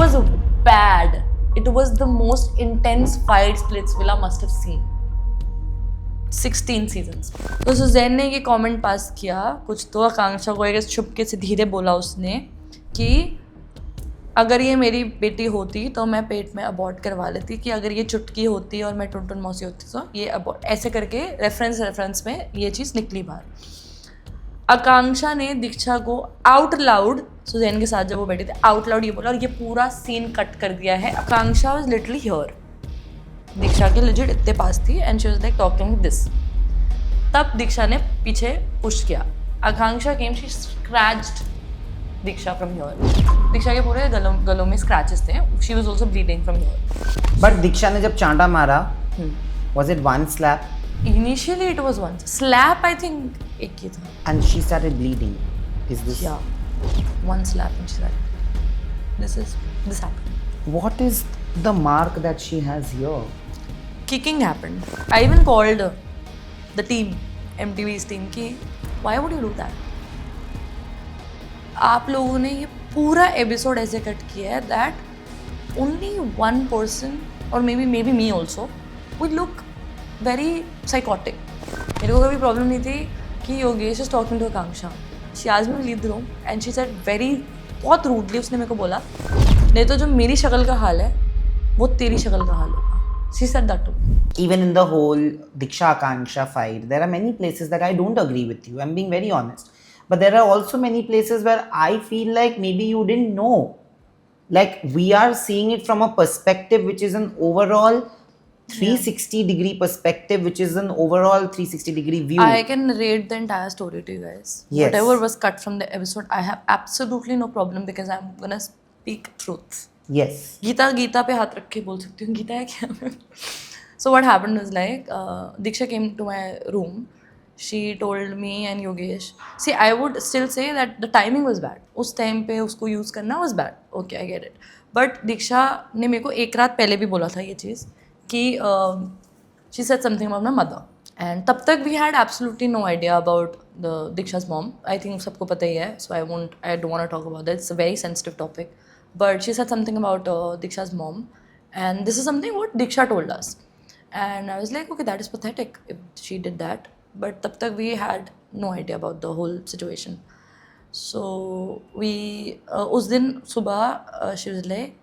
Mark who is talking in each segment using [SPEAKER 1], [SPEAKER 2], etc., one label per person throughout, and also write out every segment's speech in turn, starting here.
[SPEAKER 1] was bad. It was the most intense fight Splitsvilla must have seen. 16 seasons. तो Suzanne ने ये comment pass किया कुछ तो आकांक्षा को एक छुपके से धीरे बोला उसने कि अगर ये मेरी बेटी होती तो मैं पेट में अबॉर्ट करवा लेती, कि अगर ये चुटकी होती और मैं टुनटुन मौसी होती तो ये अबॉर्ट, ऐसे करके रेफरेंस में ये चीज़ निकली बाहर। आकांक्षा ने दीक्षा को आउट लाउड, सुजैन के साथ जब वो बैठे थे, आउट लाउड ये बोला और ये पूरा सीन कट कर दिया है। Akanksha was literally here, Diksha के लिजिट इतने पास थी and she was like talking this. तब दीक्षा ने पीछे पुश किया, Akanksha came, she scratched Diksha from here. Diksha के पूरे गलों में स्क्रैचेस थे, she was also bleeding from here.
[SPEAKER 2] But Diksha ने जब चांटा मारा, was it one slap?
[SPEAKER 1] Initially it was one slap, I think एक ही था,
[SPEAKER 2] And she started bleeding. Is this?
[SPEAKER 1] yeah, one slap and she said this happened.
[SPEAKER 2] What is the mark that she has here?
[SPEAKER 1] Kicking happened. I even called the team, MTV's team, कि why would you do that? आप लोगों ने ये पूरा episode ऐसे cut किया है that only one person or maybe me also would look very psychotic. मेरे को कभी प्रॉब्लम नहीं थी कि Yogesh is talking to Akanksha. She asked me to leave the room and she said very, बहुत रूडली उसने मेरे को बोला, नहीं तो जो मेरी शक्ल का हाल है वो तेरी शक्ल का हाल होगा। She said that to me.
[SPEAKER 2] Even in the whole Diksha Akanksha fight, there are many places that I don't agree with you. I'm being very honest. But there are also many places where I feel like maybe you didn't know. Like we are seeing it from a perspective which is an overall 360-degree perspective, which is an overall 360-degree view.
[SPEAKER 1] I can narrate the entire story to you guys.
[SPEAKER 2] Yes.
[SPEAKER 1] Whatever was cut from the episode, I have absolutely no problem because I'm gonna speak truth.
[SPEAKER 2] Yes.
[SPEAKER 1] Gita पे हाथ रख के बोल सकती हूँ, गीता है क्या? So what happened was like Diksha came to my room. She told me and Yogesh. See, I would still say that the timing was bad. उस टाइम पे उसको यूज़ करना was bad. Okay, I get it. But Diksha ने मेरे को एक रात पहले भी बोला था ये चीज़ कि she said something about my mother. And तब तक we had absolutely no idea about the Diksha's mom. I think सबको पता ही है. So I don't want to talk about that. It's a very sensitive topic. But she said something about Diksha's mom. And this is something what Diksha told us. And I was like, okay, that is pathetic if she did that. But तब तक we had no idea about the whole situation. So we उस दिन सुबह she was like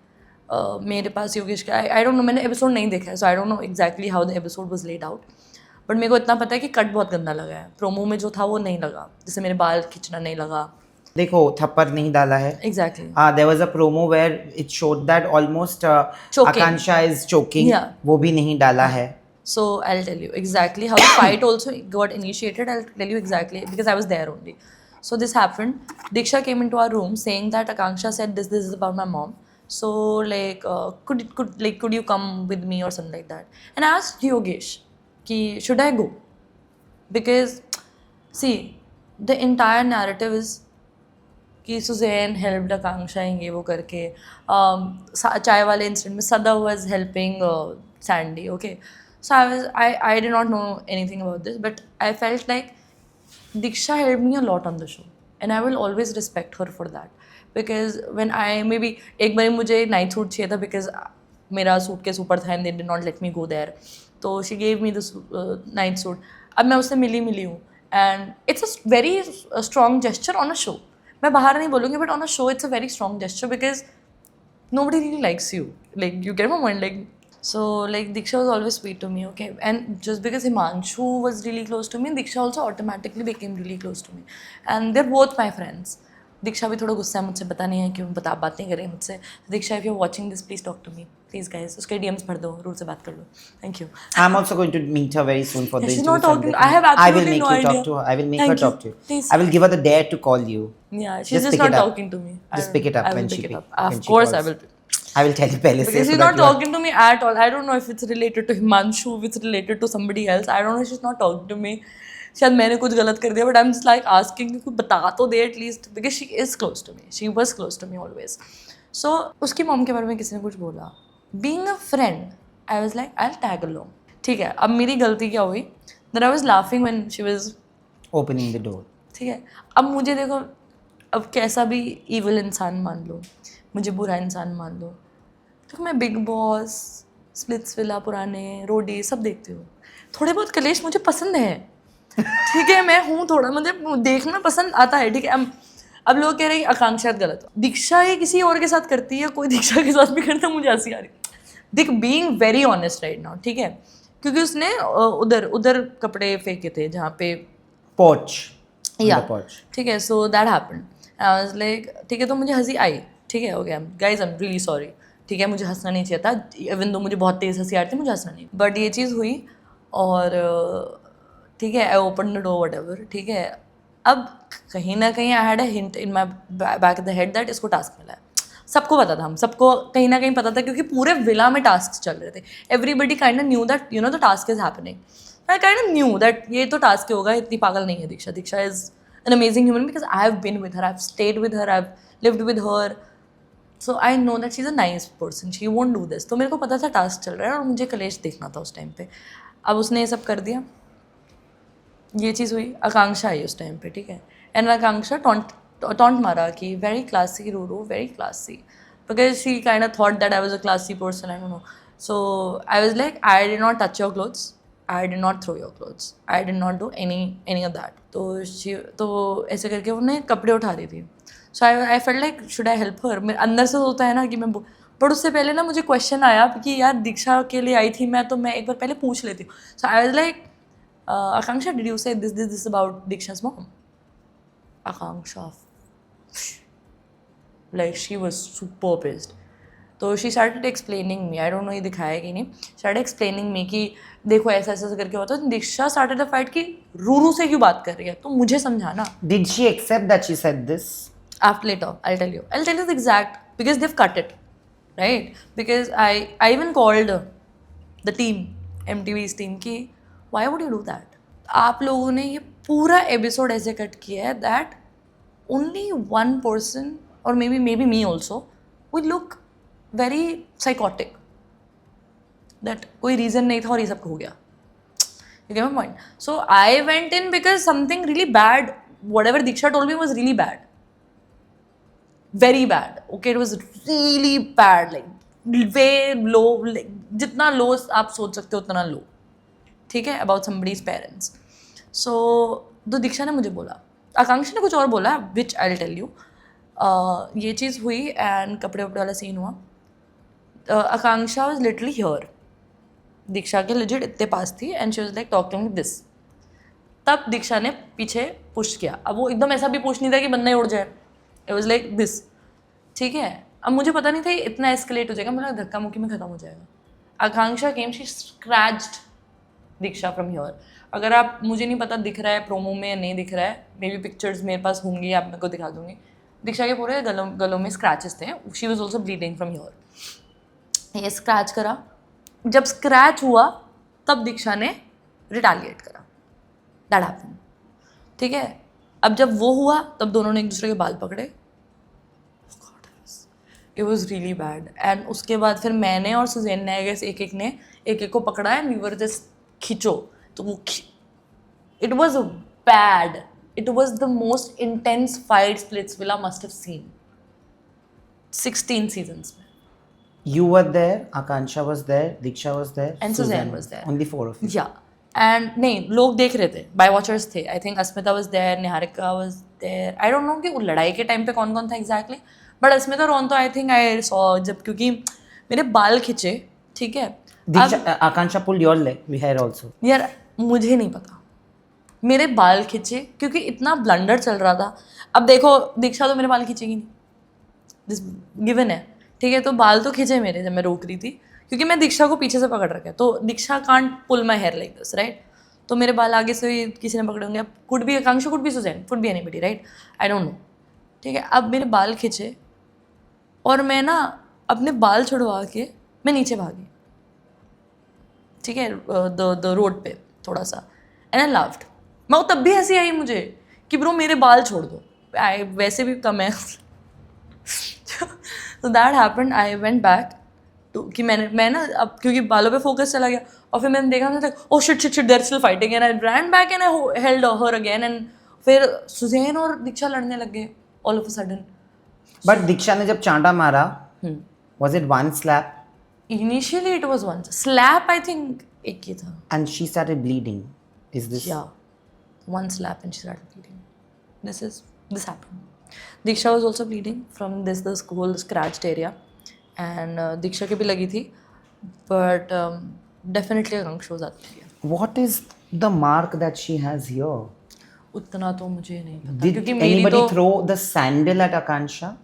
[SPEAKER 1] मेरे पास योगेश का I don't know, मैंने episode नहीं देखा है, so I don't know exactly how the episode was laid out. But मेरे को इतना पता है कि कट बहुत गंदा लगा है, प्रोमो में जो था वो नहीं लगा, जैसे मेरे बाल खींचना नहीं लगा।
[SPEAKER 2] देखो थप्पड़ नहीं डाला है।
[SPEAKER 1] Exactly.
[SPEAKER 2] There was a promo where it showed that almost Akansha is choking.
[SPEAKER 1] Yeah.
[SPEAKER 2] वो भी नहीं डाला है।
[SPEAKER 1] So I'll tell you exactly how the fight also got initiated. I'll tell you exactly because I was there only. So this happened. Diksha came into our room saying that Akanksha said this is about my mom. So like could you come with me or something like that? And I asked Yogesh कि should I go? Because see the entire narrative is कि Suzanne helped आकांक्षा ये वो करके चाय वाले incident में सदा was helping Sandy. Okay, so I did not know anything about this, but I felt like Diksha helped me a lot on the show and I will always respect her for that because when I maybe एक बार मुझे night suit चाहिए था because मेरा suitcase ऊपर था and they did not let me go there, तो she gave me this night suit. अब मैं उससे मिली हूँ and it's a very strong gesture on a show. मैं बाहर नहीं बोलूँगी but on a show it's a very strong gesture because nobody really likes you, like you get my point, like so like Diksha was always sweet to me. Okay, and just because Himanshu was really close to me, Diksha also automatically became really close to me and they're both my friends. Diksha भी थोड़ा गुस्सा है मुझसे, पता नहीं है क्यों बात नहीं कर रही मुझसे। Diksha, if you're watching this, please talk to me, please guys. उसके DMs भर दो, रूल से बात कर लो। Thank you.
[SPEAKER 2] I'm also going to meet her very soon for the
[SPEAKER 1] She's
[SPEAKER 2] interview.
[SPEAKER 1] not talking. I have absolutely no idea.
[SPEAKER 2] I will make you talk to her. I will make
[SPEAKER 1] Thank
[SPEAKER 2] her
[SPEAKER 1] you.
[SPEAKER 2] talk to you.
[SPEAKER 1] Please.
[SPEAKER 2] I will give her the dare to call you.
[SPEAKER 1] Yeah, she's just
[SPEAKER 2] pick
[SPEAKER 1] not
[SPEAKER 2] it up.
[SPEAKER 1] talking to me.
[SPEAKER 2] Just pick it up when she
[SPEAKER 1] pick it up.
[SPEAKER 2] when
[SPEAKER 1] Of
[SPEAKER 2] she
[SPEAKER 1] course,
[SPEAKER 2] calls.
[SPEAKER 1] I will.
[SPEAKER 2] I will tell you पहले से।
[SPEAKER 1] Because she's not talking to me at all. I don't know if it's related to Himanshu, if it's related to somebody else. I don't know. She's not talking to me. शायद मैंने कुछ गलत कर दिया, but I'm just like asking कि कुछ बता तो दे at least because she is close to me. She was close to me always. So उसकी मॉम के बारे में किसी ने कुछ बोला. Being a friend, I was like I'll tag along. ठीक है, अब मेरी गलती क्या हुई? That I was laughing when she was
[SPEAKER 2] opening the door.
[SPEAKER 1] ठीक है, अब मुझे देखो, अब कैसा भी evil इंसान मान लो, मुझे बुरा इंसान मान लो। तो मैं बिग बॉस, स्प्लिट्सविला पुराने, रोडी सब देखती हूँ। थोड़े बहुत कलेश मुझे पसंद है, ठीक है, मैं हूँ थोड़ा, मतलब देखना पसंद आता है, ठीक है। अब लोग कह रहे हैं कि आकांक्षा गलत हो, दीक्षा ये किसी और के साथ करती है, कोई दीक्षा के साथ भी करता है, मुझे हंसी आ रही। देख, being very honest right now, ठीक है, क्योंकि उसने उधर उधर कपड़े फेंके थे जहाँ पे
[SPEAKER 2] porch. On
[SPEAKER 1] या
[SPEAKER 2] the porch.
[SPEAKER 1] ठीक है, so that happened. I was like ठीक है, तो मुझे हंसी आई, ठीक है, हो गया guys, I am really sorry, ठीक है, मुझे हंसना नहीं चाहिए था, इवन दो मुझे बहुत तेज़ हंसी आ रही थी, मुझे हंसना नहीं, बट ये चीज़ हुई और ठीक है, I open the door whatever, ठीक है। अब कहीं ना कहीं I had a hint in my back the head that इसको टास्क मिला है, सबको पता था, हम सबको कहीं ना कहीं पता था, क्योंकि पूरे विला में टास्क चल रहे थे, everybody kind knew that you know the task is happening, I kind knew that ये तो टास्क होगा, इतनी पागल नहीं है दीक्षा, दीक्षा is an amazing human because I have been with her, I've stayed with her, I've lived with her, so I know that she's a nice person, she won't do this। तो मेरे को पता था टास्क चल रहा है और मुझे कलेश देखना था उस टाइम पे। अब उसने ये सब कर दिया, ये चीज़ हुई, आकांक्षा आई उस टाइम पे, ठीक है, एंड आकांक्षा टॉन्ट मारा कि very classy Ruru, very classy, because she kind of thought that I was a classy person, I don't know. So I was like I did not touch your clothes, I did not throw your clothes, I did not do any of that. तो ऐसे करके उन्हें कपड़े उठा रही थी। So I felt like should I help her, मेरे अंदर से होता है ना कि मैं, बट उससे पहले ना मुझे क्वेश्चन आया कि यार दीक्षा के लिए आई थी मैं, तो मैं एक बार पहले पूछ लेती हूँ। So I was like Akanksha, did you say this about Diksha's mom? Akanksha, like she was super pissed. तो she started explaining me, I don't know ये दिखाया कि नहीं, started explaining me कि देखो ऐसा ऐसा करके होता है। दीक्षा started the fight कि रूरू से क्यों बात कर रही है, तो मुझे समझाना।
[SPEAKER 2] Did she accept that she said this?
[SPEAKER 1] After later, I'll tell you the exact, because they've cut it, right? Because I even called the team, MTV's team कि why would you do that? आप लोगों ने ये पूरा episode ऐसे cut किया है that only one person और may be me also will look very psychotic, that कोई रीज़न नहीं था और ये सब हो गया। You get my point? So I went in because something really bad, whatever Diksha told me was really bad. Very bad. Okay, it was really bad. Like way low, like जितना low आप सोच सकते हो उतना low. ठीक है, about somebody's parents. So तो दीक्षा ने मुझे बोला, आकांक्षा ने कुछ और बोला, which I'll tell you. ये चीज़ हुई and कपड़े वपड़े वाला सीन हुआ। आकांक्षा was literally here. दीक्षा के legit इतने पास थी and she was like talking like this. तब दीक्षा ने पीछे पुश किया। अब वो एकदम ऐसा भी पुश नहीं था कि बंदा ही उड़ जाए, it was like this. ठीक है, अब मुझे पता नहीं था इतना एस्केलेट हो जाएगा, मुझे धक्का मुक्की में ख़त्म हो जाएगा। Akanksha came, she scratched Diksha from here. अगर आप, मुझे नहीं पता दिख रहा है प्रोमो में या नहीं दिख रहा है, मे बी पिक्चर्स मेरे पास होंगी, आप मेरे को दिखा दूंगी। दीक्षा के पूरे गलों में स्क्रैचेस थे, she was also bleeding from here. ये स्क्रैच करा, जब स्क्रैच हुआ तब दीक्षा ने रिटालिएट करा, दैट हैपेंड। ठीक है, अब जब वो हुआ तब दोनों ने एक दूसरे के बाल पकड़े, it was really bad. And उसके बाद फिर मैंने और सुजैन ने एक एक को पकड़ा एंड वी वर जस्ट खींचो, तो वो it was bad, it was the most intense fight Splitsvilla must have seen 16 seasons में।
[SPEAKER 2] You were there, Akansha was there, Diksha was there,
[SPEAKER 1] And Suzanne was there.
[SPEAKER 2] Only 4 of you.
[SPEAKER 1] Yeah, and नहीं, लोग देख रहे थे, by watchers थे। I think Asmita was there, Niharika was there, I don't know कि वो लड़ाई के टाइम पे कौन कौन था एग्जैक्टली, बट अस्मिता रोन तो आई थिंक आई सॉ, जब क्योंकि मेरे बाल खिंचे, ठीक है।
[SPEAKER 2] Diksha, Akansha pulled your leg, we had also.
[SPEAKER 1] यार मुझे नहीं पता, मेरे बाल खिंचे क्योंकि इतना ब्लंडर चल रहा था। अब देखो, दीक्षा तो मेरे बाल खींचेगी नहीं, दिस गिवन है, ठीक है, तो बाल तो खींचे मेरे जब मैं रोक रही थी, क्योंकि मैं दीक्षा को पीछे से पकड़ रखा है, तो Diksha can't pull my hair like this, right. तो मेरे बाल आगे से किसी ने पकड़े होंगे, अब could be Akanksha, could be Suzanne, could be anybody, right, I don't know. ठीक है, अब मेरे बाल खींचे और मैं ना अपने बाल छुड़वा के मैं नीचे भागी, ठीक है, द रोड पे थोड़ा सा, एंड आई लाफ्ड। मैं तब भी हंसी आई मुझे कि ब्रो मेरे बाल छोड़ दो, वैसे भी कम है। तो that happened, I went back to कि मैं ना अब क्योंकि बालों पे फोकस चला गया, और फिर मैंने देखा था oh shit shit shit they're still fighting, and I ran back and I held her again, and फिर सुजैन और दीक्षा लड़ने लग गए all of a sudden.
[SPEAKER 2] But Diksha ने जब चांटा मारा, was it one slap?
[SPEAKER 1] Initially it was one slap, I think एक ही था.
[SPEAKER 2] And she started bleeding. Is this?
[SPEAKER 1] Yeah, one slap and she started bleeding. This happened. Diksha was also bleeding from this whole scratched area, and Diksha के भी लगी थी, but definitely Akanksha was आती है.
[SPEAKER 2] What is the mark that she has here?
[SPEAKER 1] उतना तो मुझे नहीं पता
[SPEAKER 2] Did
[SPEAKER 1] क्योंकि मेरी
[SPEAKER 2] anybody
[SPEAKER 1] तो
[SPEAKER 2] throw the sandal at Akansha?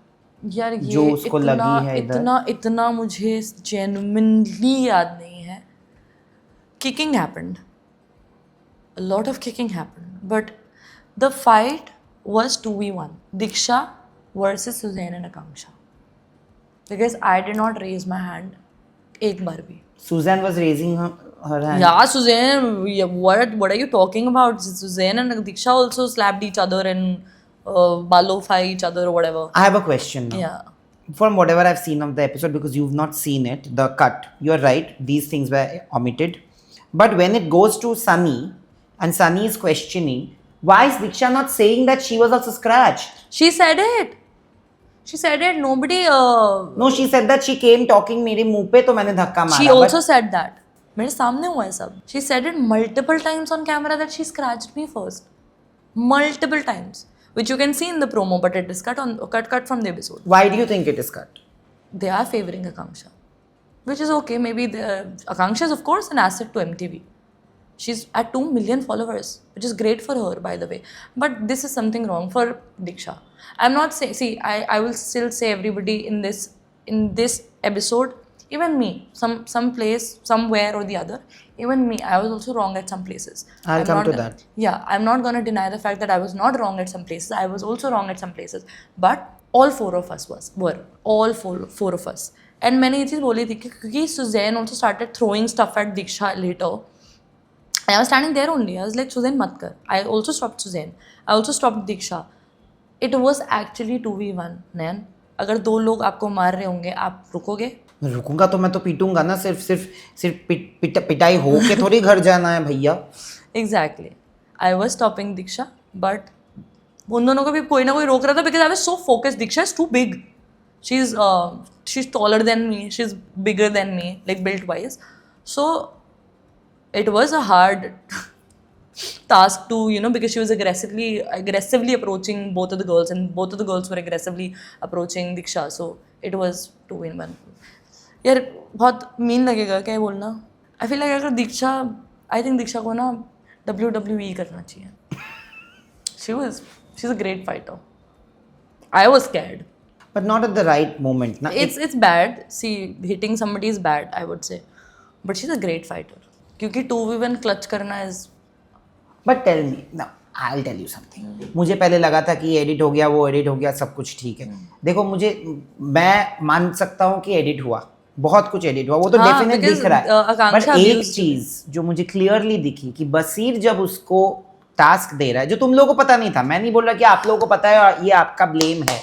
[SPEAKER 1] यार ये
[SPEAKER 2] जो उसको लगी है इधर?
[SPEAKER 1] इतना मुझे genuinely याद नहीं है. Kicking happened. A lot of kicking happened, but the fight was 2v1. Diksha versus Suzanne and Akanksha. Because I did not raise my hand एक बार भी.
[SPEAKER 2] Suzanne was raising her hand.
[SPEAKER 1] Yeah, Suzanne, what are you talking about? Suzanne and Diksha also slapped each other and balofy each other or whatever.
[SPEAKER 2] I have a question now.
[SPEAKER 1] Yeah.
[SPEAKER 2] From whatever I've seen of the episode, because you've not seen it, the cut, you're right, these things were omitted. But when it goes to Sunny, and Sunny is questioning, why is Diksha not saying that she was also scratched?
[SPEAKER 1] She said it. She said it. Nobody.
[SPEAKER 2] No, she said that she came talking मेरे मुंह पे तो मैंने धक्का मारा.
[SPEAKER 1] She also said that. मेरे सामने हुआ है सब. She said it multiple times on camera that she scratched me first. Multiple times. Which you can see in the promo, but it is cut from the episode.
[SPEAKER 2] Why do you think it is cut?
[SPEAKER 1] They are favoring Akanksha. Which is okay. Maybe Akanksha is of course an asset to MTV. She's at 2 million followers, which is great for her, by the way. But this is something wrong for Diksha. I'm not saying. See, I will still say everybody in this episode, even me, some place, somewhere or the other, even me, I was also wrong at some places.
[SPEAKER 2] I'll come to that.
[SPEAKER 1] Yeah, I'm not gonna deny the fact that I was not wrong at some places. I was also wrong at some places. But all four of us were all four of us. And मैंने ये चीज़ बोली थी क्योंकि Suzanne also started throwing stuff at Diksha later. I was standing there only. I was like, Suzanne, mat kar. I also stopped Suzanne. I also stopped Diksha. It was actually 2v1, नयन. अगर दो लोग आपको मार रहे होंगे, आप रुकोगे?
[SPEAKER 2] रुकूंगा तो मैं तो पीटूंगा ना. सिर्फ पिटाई हो के थोड़ी घर जाना है भैया.
[SPEAKER 1] Exactly. I was stopping Diksha, but उन दोनों को भी कोई ना कोई रोक रहा था because I was so focused. Diksha is too big. She's taller than me. She's bigger than me, like built wise. So it was a hard task to, because she was aggressively approaching both of the girls, and both of the girls were aggressively approaching Diksha. So it was 2-in-1. यार बहुत mean लगेगा क्या बोलना. I feel like अगर I think Diksha को ना WWE करना चाहिए. She's a great fighter. I was scared.
[SPEAKER 2] But not at the right moment. Na?
[SPEAKER 1] It's bad. See, hitting somebody is bad, I would say. But she's a great fighter. क्योंकि 2v1 clutch करना is.
[SPEAKER 2] But tell me, now I'll tell you something. मुझे पहले लगा था कि edit हो गया, वो एडिट हो गया, सब कुछ ठीक है. देखो मैं मान सकता हूँ कि एडिट हुआ, बहुत कुछ एडिट हुआ, वो तो डेफिनेट दिख रहा है. बट एक चीज जो मुझे क्लियरली दिखी कि बसीर जब उसको टास्क दे रहा है, जो तुम लोगों को पता नहीं था, मैं नहीं बोल रहा कि आप लोगों को पता है और ये आपका ब्लेम है.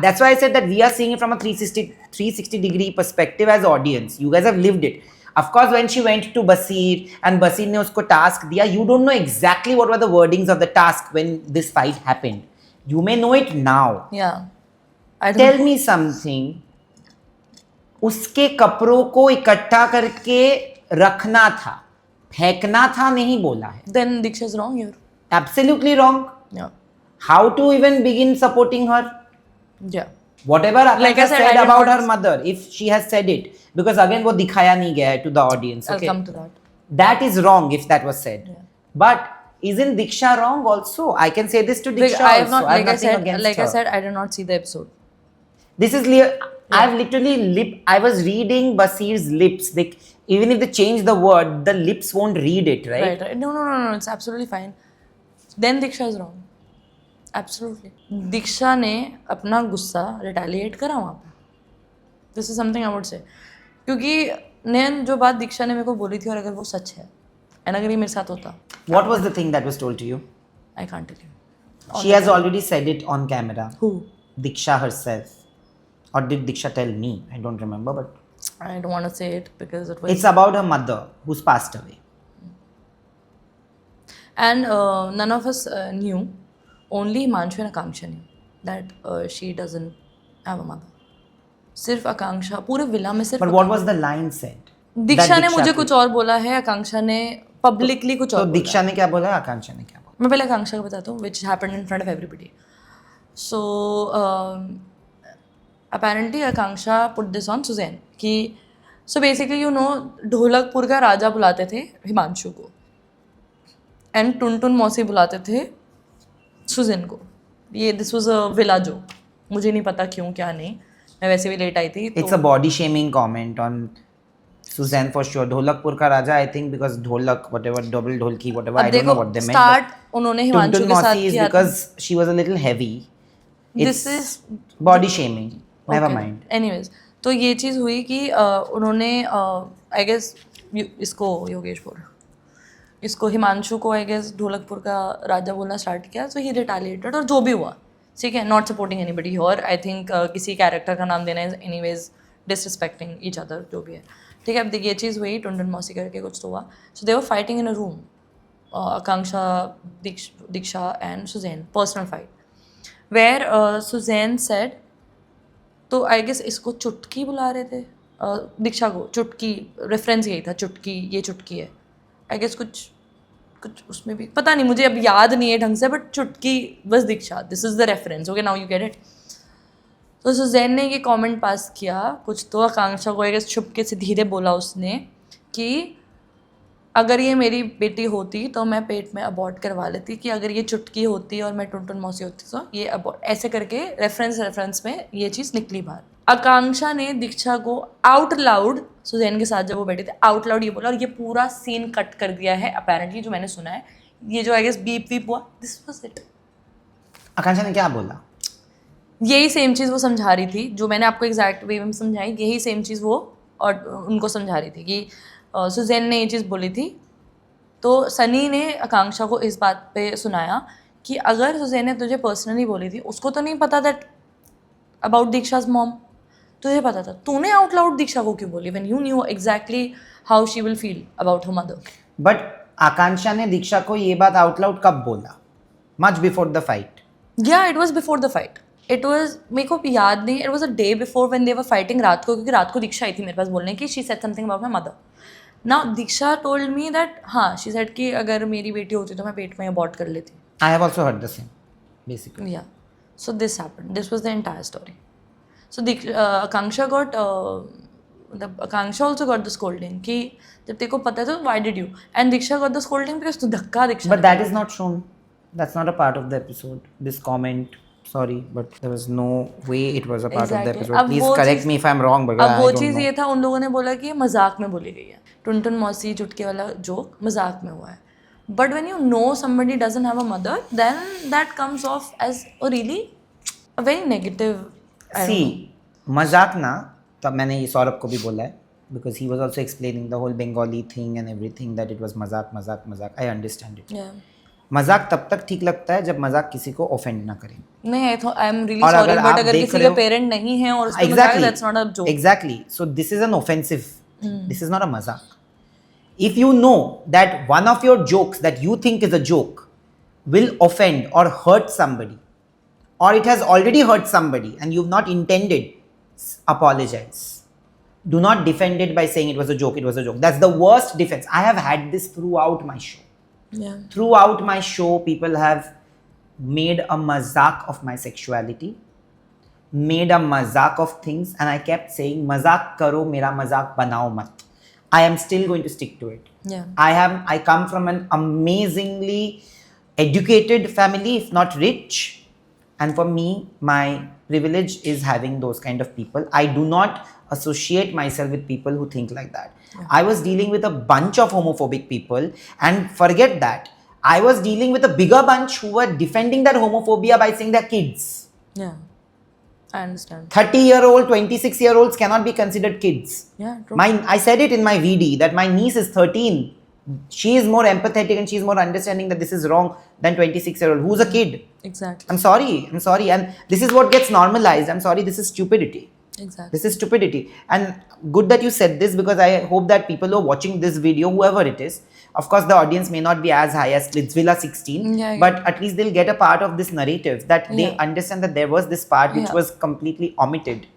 [SPEAKER 2] That's why I said that we are seeing it from a 360 degree perspective as audience. You guys have lived it. Of course, when she went to Basir and Basir ने उसको task दिया, you don't know exactly what were the wordings of the task when this fight happened. You may know it now.
[SPEAKER 1] Yeah.
[SPEAKER 2] Tell me something. उसके कपड़ों को इकट्ठा करके रखना था, फेंकना था नहीं बोला है.
[SPEAKER 1] Then Diksha is wrong here.
[SPEAKER 2] Absolutely wrong.
[SPEAKER 1] Yeah.
[SPEAKER 2] How to even begin supporting her?
[SPEAKER 1] Yeah.
[SPEAKER 2] Whatever
[SPEAKER 1] Like I
[SPEAKER 2] Akansha
[SPEAKER 1] said,
[SPEAKER 2] said
[SPEAKER 1] I
[SPEAKER 2] about
[SPEAKER 1] did not-
[SPEAKER 2] her mother, if she has said it, because again वो दिखाया नहीं गया है to the audience.
[SPEAKER 1] I'll
[SPEAKER 2] Okay?
[SPEAKER 1] come to that.
[SPEAKER 2] That is wrong if that was said.
[SPEAKER 1] Yeah.
[SPEAKER 2] But isn't Diksha wrong also? I can say this to
[SPEAKER 1] Like,
[SPEAKER 2] Diksha
[SPEAKER 1] I have
[SPEAKER 2] also.
[SPEAKER 1] not,
[SPEAKER 2] I have
[SPEAKER 1] like I
[SPEAKER 2] nothing
[SPEAKER 1] said,
[SPEAKER 2] against
[SPEAKER 1] like
[SPEAKER 2] her.
[SPEAKER 1] I said, I did not see the episode.
[SPEAKER 2] This is I've literally I was reading Basir's lips. Like, even if they change the word, the lips won't read it, right?
[SPEAKER 1] Right. No. It's absolutely fine. Then Diksha is wrong. Absolutely. Diksha ने अपना गुस्सा retaliate करा वहाँ पे. This is something I would say. क्योंकि नैन जो बात दीक्षा ने मेरे को बोली थी और अगर वो सच है, and अगर ये मेरे साथ होता.
[SPEAKER 2] What was the thing that was told to you?
[SPEAKER 1] I can't tell you.
[SPEAKER 2] She has already said it on camera.
[SPEAKER 1] Who?
[SPEAKER 2] Diksha herself. Or did Diksha tell me? I don't remember, but
[SPEAKER 1] I don't want to say it because it was.
[SPEAKER 2] it's about her mother who's passed away.
[SPEAKER 1] And none of us knew. Only Himanshu and Akanksha knew that she doesn't have a mother. सिर्फ आकांक्षा पूरे villa में सिर्फ
[SPEAKER 2] But what was the line said?
[SPEAKER 1] Diksha
[SPEAKER 2] That
[SPEAKER 1] ने मुझे
[SPEAKER 2] की-
[SPEAKER 1] कुछ और बोला है, आकांक्षा ने पब्लिकली कुछ
[SPEAKER 2] तो
[SPEAKER 1] और बोला।
[SPEAKER 2] दीक्षा ने क्या बोला, आकांक्षा ने क्या बोला?
[SPEAKER 1] मैं पहले आकांक्षा को बताता हूँ which happened in front of everybody. So apparently Akanksha put this on Suzanne कि सो बेसिकली ढोलकपुर का राजा बुलाते थे हिमांशु को एंड टुनटुन मौसी बुलाते थे सुजैन को. ये this was a villa joke. मुझे नहीं पता क्यों क्या नहीं, मैं वैसे भी लेट आई थी.
[SPEAKER 2] It's a body shaming comment on Suzanne for sure. Dholakpur का राजा, I think because ढोलक, whatever, double dholki, whatever, I don't know what they meant.
[SPEAKER 1] Start उन्होंने हिमांशु
[SPEAKER 2] Tuntun
[SPEAKER 1] के साथ
[SPEAKER 2] Mosi is
[SPEAKER 1] किया.
[SPEAKER 2] because she was a little heavy.
[SPEAKER 1] This is
[SPEAKER 2] Body shaming. Never mind.
[SPEAKER 1] Anyways, तो ये चीज़ हुई कि उन्होंने आई गेस इसको हिमांशु को आई गेस ढोलकपुर का राजा बोलना स्टार्ट किया. सो ही रिटालिएटेड और जो भी हुआ, ठीक है, नॉट सपोर्टिंग एनीबडी और आई थिंक किसी कैरेक्टर का नाम देना is anyways disrespecting each other, जो भी है, ठीक है. अब ये चीज़ हुई, टुनटुन मौसी करके कुछ तो हुआ. So they were fighting in a room, Akanksha, Diksha and Suzanne, personal fight where Suzanne said, तो आई गेस इसको चुटकी बुला रहे थे, दीक्षा को चुटकी, रेफरेंस यही था, चुटकी, ये चुटकी है. आई गेस कुछ उसमें भी पता नहीं, मुझे अब याद नहीं है ढंग से, बट चुटकी बस Diksha, this is the reference. Okay, now you get it. तो सुजैन ने ये कमेंट पास किया कुछ तो आकांक्षा को, आई गेस छुपके से धीरे बोला उसने कि अगर ये मेरी बेटी होती तो मैं पेट में अबॉर्ट करवा लेती, कि अगर ये चुटकी होती और मैं टुनटुन मौसी होती तो ये अबॉर्ट, ऐसे करके रेफरेंस में ये चीज़ निकली बाहर. आकांक्षा ने दीक्षा को आउट लाउड, सुजैन के साथ जब वो बैठे थे, आउट लाउड ये बोला और ये पूरा सीन कट कर दिया है अपेरेंटली, जो मैंने सुना है. ये जो आई गेस बीप वीप हुआ, दिस वाज इट.
[SPEAKER 2] आकांक्षा ने क्या बोला?
[SPEAKER 1] यही सेम चीज़ वो समझा रही थी जो मैंने आपको एग्जैक्ट वे में समझाई. यही सेम चीज़ वो और उनको समझा रही थी कि सुजैन ने ये चीज़ बोली थी. तो सनी ने आकांक्षा को इस बात पे सुनाया कि अगर सुजैन ने तुझे पर्सनली बोली थी, उसको तो नहीं पता दैट अबाउट दीक्षाज मॉम, तुझे पता था, तूने आउट लाउड दीक्षा को क्यों बोली when you knew exactly how she will feel about her mother.
[SPEAKER 2] But Akanksha ने दीक्षा को ये बात आउट लाउड कब बोला? Much before the fight.
[SPEAKER 1] या it was before the fight. It was, मेरे को याद नहीं, it was a day before when they were fighting, रात को, क्योंकि रात को दीक्षा आई थी मेरे पास बोलने की, she said something about my mother. Now Diksha told me that, हाँ, शी सेड कि अगर मेरी बेटी होती तो मैं पेट में अबॉर्ट कर लेती.
[SPEAKER 2] I have also heard the same basically.
[SPEAKER 1] Yeah. So this happened. This was the entire story. So Akanksha got Akanksha also got the scolding कि जब तेरे को पता है तो why did you? And Diksha got the scolding because तू धक्का दीक्षा.
[SPEAKER 2] But that is not shown. That's not a part of the episode. This comment, sorry, but there was no way it was a part of the
[SPEAKER 1] Exactly.
[SPEAKER 2] episode.
[SPEAKER 1] अब
[SPEAKER 2] Please
[SPEAKER 1] वो
[SPEAKER 2] correct
[SPEAKER 1] cheese-
[SPEAKER 2] me if I'm wrong, because
[SPEAKER 1] अब
[SPEAKER 2] I
[SPEAKER 1] वो
[SPEAKER 2] don't
[SPEAKER 1] cheese
[SPEAKER 2] know.
[SPEAKER 1] ये था, उन लोगों ने बोला कि ये मजाक में बोली गई है, टुनटुन मौसी चुटके वाला जोक मजाक में हुआ है. But when you know somebody doesn't have a mother, then that comes off as a very negative. I don't know.
[SPEAKER 2] See, मजाक ना, तब मैंने ये सौरभ को भी बोला है, because he was also explaining the whole Bengali thing and everything, that it was मजाक मजाक मजाक. I understand it.
[SPEAKER 1] Yeah.
[SPEAKER 2] मजाक तब तक ठीक लगता है जब मजाक किसी को ऑफेंड ना करे.
[SPEAKER 1] नहीं, आई एम रियली
[SPEAKER 2] और
[SPEAKER 1] सॉरी,
[SPEAKER 2] अगर
[SPEAKER 1] बट
[SPEAKER 2] आप
[SPEAKER 1] अगर
[SPEAKER 2] देख
[SPEAKER 1] किसी
[SPEAKER 2] रहे
[SPEAKER 1] के
[SPEAKER 2] हो-
[SPEAKER 1] पेरेंट नहीं है और उसको मजाक,
[SPEAKER 2] Exactly.
[SPEAKER 1] that's not a joke.
[SPEAKER 2] Exactly. So this is an offensive. This is not a mazak. If you know that one of your jokes that you think is a joke will offend or hurt somebody, or it has already hurt somebody and you've not intended, apologize. Do not defend it by saying it was a joke, it was a joke. That's the worst defense. I have had this throughout my show.
[SPEAKER 1] Yeah.
[SPEAKER 2] Throughout my show, people have made a mazak of my sexuality, made a mazak of things, and I kept saying, mazak karo, mera mazak banao mat. I am still going to stick to it.
[SPEAKER 1] Yeah.
[SPEAKER 2] I come from an amazingly educated family, if not rich. And for me, my privilege is having those kind of people. I do not associate myself with people who think like that. Yeah. I was dealing with a bunch of homophobic people, and forget that. I was dealing with a bigger bunch who were defending that homophobia by saying they're kids.
[SPEAKER 1] Yeah. I understand.
[SPEAKER 2] 30-year-old, 26-year-olds cannot be considered kids.
[SPEAKER 1] Yeah, true.
[SPEAKER 2] I said it in my VD that my niece is 13. She is more empathetic and she is more understanding that this is wrong than 26-year-old. Who's a kid?
[SPEAKER 1] Exactly.
[SPEAKER 2] I'm sorry. And this is what gets normalized. I'm sorry, this is stupidity.
[SPEAKER 1] Exactly.
[SPEAKER 2] This is stupidity. And good that you said this, because I hope that people who are watching this video, whoever it is, Of course, the audience may not be as high as Splitsvilla 16,
[SPEAKER 1] Yeah,
[SPEAKER 2] but at least they'll get a part of this narrative that they
[SPEAKER 1] Yeah.
[SPEAKER 2] understand that there was this part which
[SPEAKER 1] Yeah.
[SPEAKER 2] was completely omitted,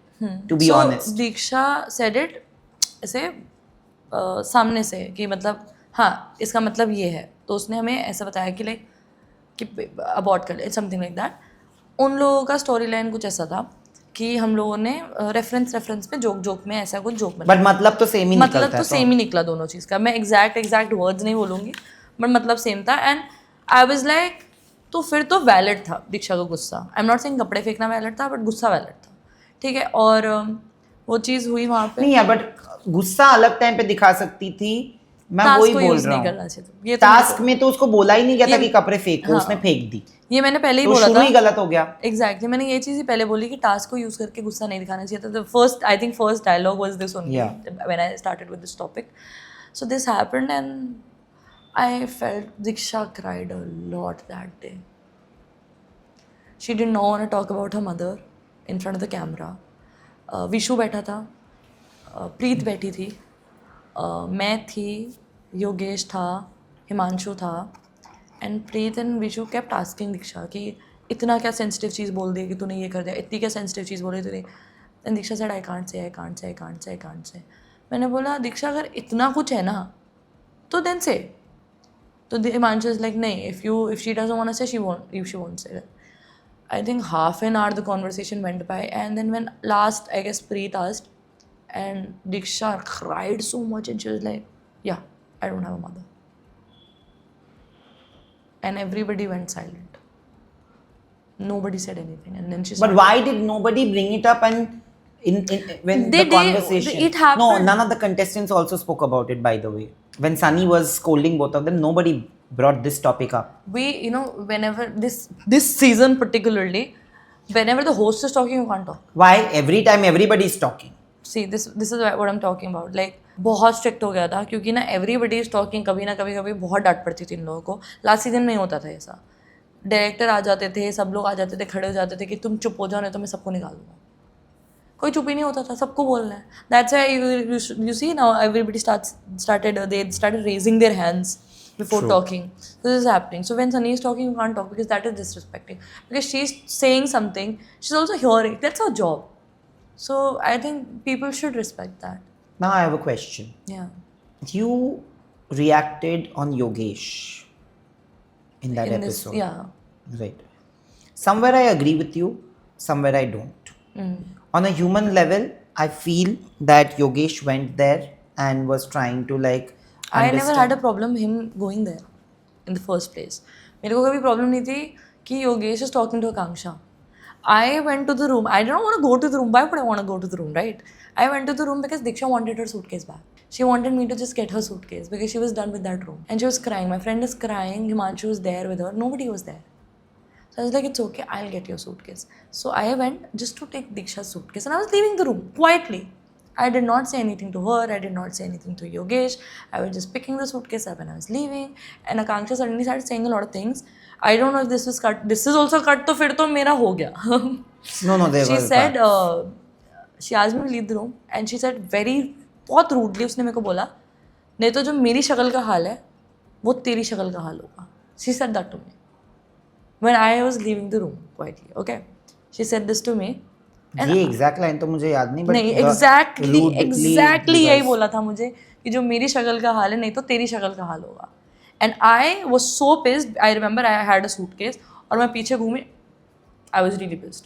[SPEAKER 2] to be
[SPEAKER 1] so,
[SPEAKER 2] honest.
[SPEAKER 1] Diksha said it ऐसे सामने से कि मतलब हाँ इसका मतलब ये है, तो उसने हमें ऐसा बताया कि लाइक कि अबॉर्ट कर ले समथिंग लाइक दैट. उन लोगों का स्टोरी लाइन कुछ ऐसा था कि हम लोगों ने रेफरेंस पे जोक में ऐसा कुछ जोक
[SPEAKER 2] But मतलब तो सेम ही निकलता
[SPEAKER 1] मतलब
[SPEAKER 2] है.
[SPEAKER 1] तो सेम ही निकला दोनों चीज़ का. मैं एग्जैक्ट वर्ड्स नहीं बोलूँगी बट मतलब सेम था. एंड आई वाज लाइक तो फिर तो वैलिड था दीक्षा का गुस्सा. आई एम नॉट सेइंग कपड़े फेंकना वैलिड था बट गुस्सा वैलिड था. ठीक है. और वो चीज़ हुई वहाँ पे.
[SPEAKER 2] नहीं है, बट गुस्सा अलग टाइम पे दिखा सकती थी. मैं
[SPEAKER 1] टास्क
[SPEAKER 2] वही
[SPEAKER 1] को
[SPEAKER 2] बोल
[SPEAKER 1] यूज़
[SPEAKER 2] रहा
[SPEAKER 1] नहीं
[SPEAKER 2] हूँ.
[SPEAKER 1] करना चाहिए था. ये तो
[SPEAKER 2] टास्क में तो उसको बोला ही नहीं गया था
[SPEAKER 1] ये-
[SPEAKER 2] कि कपड़े फेंको,
[SPEAKER 1] हाँ.
[SPEAKER 2] उसने फेंक दी.
[SPEAKER 1] ये मैंने पहले ही
[SPEAKER 2] तो
[SPEAKER 1] बोला
[SPEAKER 2] शुरू
[SPEAKER 1] था.
[SPEAKER 2] ही गलत हो गया.
[SPEAKER 1] एग्जैक्टली मैंने ये चीज़ ही पहले बोली कि टास्क को यूज़ करके गुस्सा नहीं दिखाना चाहिए था. First I think first dialogue was this only when I started with this topic. So this happened and I felt Diksha cried a lot that day. She did not want to talk about her mother in front of the camera. Vishu बैठा था, प्रीत बैठी थी, मैं थी, योगेश था, हिमांशु था. And Preet and Vishu kept asking Diksha कि इतना क्या सेंसिटिव चीज़ बोल दी कि तूने ये कर दिया, इतनी क्या सेंसिटिव चीज़ बोली तूने. And Diksha said I can't say. मैंने बोला दीक्षा अगर इतना कुछ है ना तो देन से. तो हिमांशु इज लाइक नहीं, if she doesn't want to say she won't say. I think half an hour the conversation went by, and then when last I guess Preet asked, and Diksha cried so much, and she was like, "Yeah, I don't have a mother," and everybody went silent. Nobody said anything, and then she.
[SPEAKER 2] But why did nobody bring it up and when
[SPEAKER 1] They
[SPEAKER 2] the
[SPEAKER 1] did.
[SPEAKER 2] conversation?
[SPEAKER 1] It happened.
[SPEAKER 2] No, none of the contestants also spoke about it. By the way, when Sunny was scolding both of them, nobody brought this topic up.
[SPEAKER 1] We, whenever this season particularly, whenever the host is talking, you can't talk.
[SPEAKER 2] Why? Every time everybody is talking.
[SPEAKER 1] See, this is what I'm talking about. Like बहुत strict हो गया था क्योंकि ना everybody is talking. कभी ना कभी बहुत डांट पड़ती थी इन लोगों को. लास्ट सीजन नहीं होता था ऐसा. डायरेक्टर आ जाते थे, सब लोग आ जाते थे, खड़े हो जाते थे कि तुम चुप हो जाओ नहीं तो मैं सबको निकाल दूंगा. कोई चुप ही नहीं होता था, सबको बोलना है. That's why you see now everybody started raising their hands before
[SPEAKER 2] True.
[SPEAKER 1] talking. So this is happening. So when Sunny is talking, you can't talk because that is disrespecting. Because she's saying something, she's also hearing. That's her job. So I think people should respect that.
[SPEAKER 2] Now I have a question.
[SPEAKER 1] Yeah.
[SPEAKER 2] You reacted on Yogesh in that
[SPEAKER 1] In this,
[SPEAKER 2] episode.
[SPEAKER 1] yeah.
[SPEAKER 2] Right. Somewhere I agree with you, somewhere I don't. On a human level, I feel that Yogesh went there and was trying to like
[SPEAKER 1] I never
[SPEAKER 2] understand.
[SPEAKER 1] had a problem him going there in the first place. मेरे को कभी problem नहीं थी कि Yogesh is talking to Akanksha. I went to the room. I didn't want to go to the room. Why would I want to go to the room, right? I went to the room because Diksha wanted her suitcase back. She wanted me to just get her suitcase because she was done with that room. And she was crying. My friend is crying. Himanshu was there with her. Nobody was there. So I was like, it's okay. I'll get your suitcase. So I went just to take Diksha's suitcase. And I was leaving the room quietly. I did not say anything to her. I did not say anything to Yogesh. I was just picking the suitcase up and I was leaving. And Akanksha suddenly started saying a lot of things. I don't know if this was cut. This is also cut. तो फिर तो मेरा हो गया.
[SPEAKER 2] No, there
[SPEAKER 1] She
[SPEAKER 2] was
[SPEAKER 1] said,
[SPEAKER 2] that.
[SPEAKER 1] she asked me to leave the room and she said बहुत rudely उसने मेरे को बोला, नहीं तो जो मेरी शक्ल का हाल है वो तेरी शक्ल का हाल होगा. She said that to me when I was leaving the room quietly. Okay, she said this to me.
[SPEAKER 2] ये एग्जैक्ट लाइन तो मुझे याद नहीं, बट
[SPEAKER 1] नहीं एग्जैक्टली यही बोला था मुझे कि जो मेरी शक्ल का हाल है नहीं तो तेरी शक्ल का हाल होगा. And I was so pissed. I remember I had a suitcase और मैं पीछे घूमी. I was really pissed.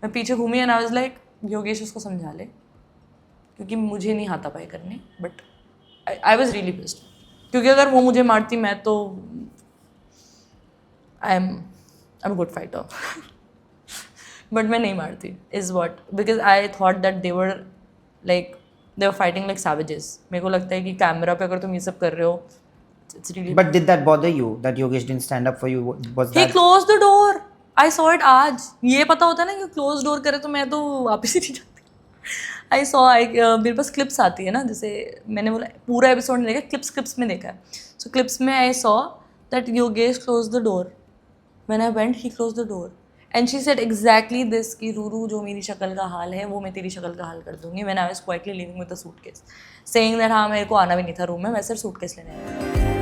[SPEAKER 1] मैं पीछे घूमी and I was like Yogesh उसको समझा ले क्योंकि मुझे नहीं हाथापाई करनी. But I was really pissed क्योंकि अगर वो मुझे मारती मैं तो I am good fighter. But मैं नहीं मारती is what because I thought that they were fighting like savages. मेरे को लगता है कि कैमरा पे अगर तुम ये सब कर रहे हो it's really.
[SPEAKER 2] But did that bother you that Yogesh didn't stand up for you? Was
[SPEAKER 1] he
[SPEAKER 2] that
[SPEAKER 1] close the door. I saw it आज. ये पता होता है ना कि क्लोज डोर करे तो मैं तो वापस ही नहीं जाती. मेरे पास क्लिप्स आती है ना, जैसे मैंने बोला पूरा एपिसोड नहीं देखा, क्लिप्स में देखा है. सो क्लिप्स में I saw that Yogesh close the door. When I went he close the door and she said exactly this कि रूरू जो मेरी शक्ल का हाल है वो मैं तेरी शक्ल का हाल कर दूंगी. When I was quietly living with the suitcase saying that हाँ मेरे को आना भी नहीं था रूम में, मैं सिर्फ सूटकेस लेने आई.